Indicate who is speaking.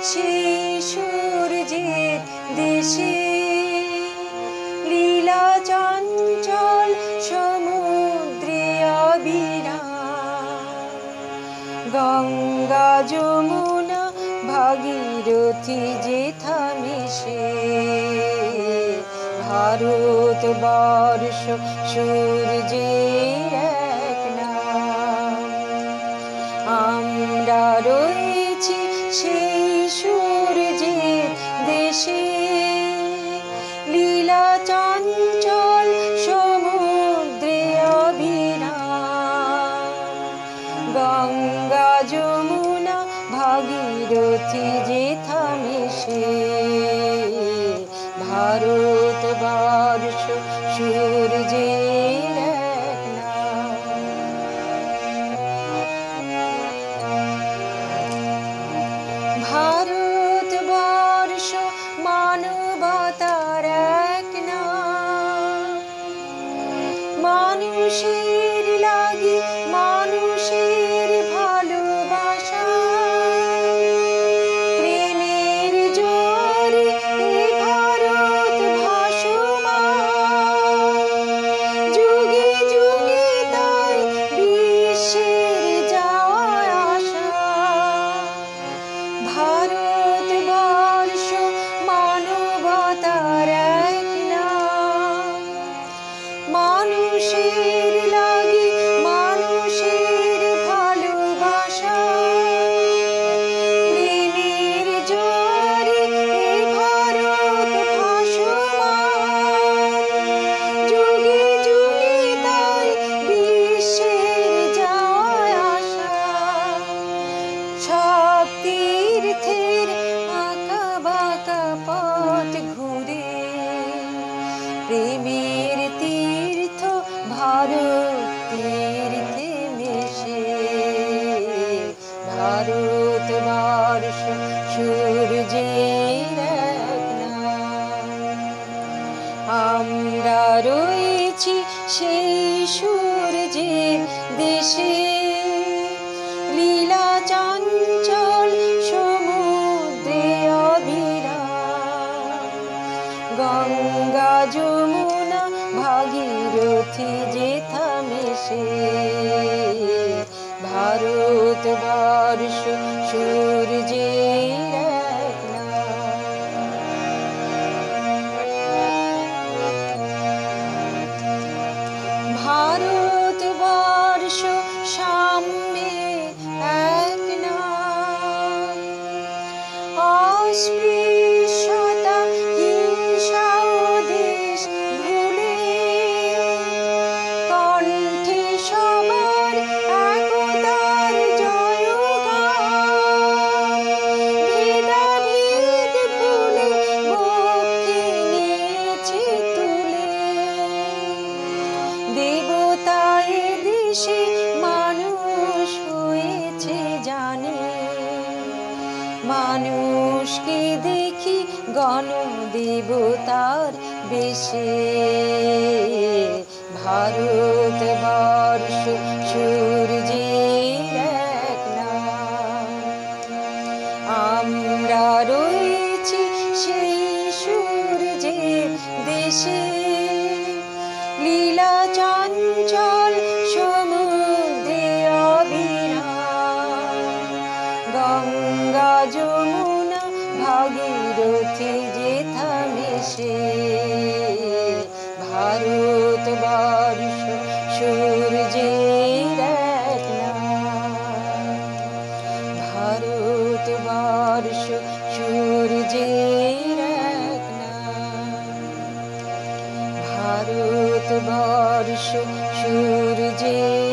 Speaker 1: সেই সূর্যের দেশে লীলা চঞ্চল সমুদ্রে অবিরাম গঙ্গা যমুনা ভাগীরথী যেথা মিশে ভারতবর্ষ সূর্যের এক নাম আমরা রয়েছি সেই সূর্যের দেশে লীলা চঞ্চল সমুদ্রে অবিরাম গঙ্গা যমুনা ভাগীরথী যেথা মিশে ভারতবর্ষ সূর্যের এক নাম ভারতবর্ষ মানবতার এক নাম মানুষের লাগি মানুষের ভালোবাসা প্রেমের জোরে এ ভারত ভাসমান যুগে যুগে তাই বিশ্বের যাওয়া আসা ভারতবর্ষ মানবতার এক নাম মানুষের লাগি মানুষের ভালোবাসা প্রেমের জোরে এ ভারত ভাসমান যুগে যুগে তাই বিশ্বের যাওয়া আসা সব তীর্থের আঁকা বাঁকা পথ ঘুরে প্রেমের তীর্থ ভারত তীর্থে মিশে ভারতবর্ষ সূর্যের এক নাম আমরা রয়েছি সেই সূর্যের দেশে লীলা চঞ্চল সমুদ্রে অবিরাম গঙ্গা যমুনা ভাগীরথী যেথা মিশে ভারতবর্ষ সূর্যের এক নাম ভারতবর্ষ সাম্যের এক নাম অস্পৃশ্যতা হিংসা ও দেশ ভুলে কণ্ঠে সবার একতার জয়গান ভেদাভেদ ভুলে বক্ষে নিয়েছে তুলে দেবতায় দেশে মানুষ হয়েছে জানে মানুষকে দেখি গণদেবতার বেশে ভারতবর্ষ সূর্যের এক নাম আমরা রয়েছি সেই সূর্যের দেশে লীলা চঞ্চল সমুদ্রে অবিরাম গঙ্গা যমুনা ভাগীরথী যেথা মিশে ভারতবর্ষ সূর্যের এক নাম ভারতবর্ষ সূর্যের এক নাম ভারতবর্ষ সূর্যের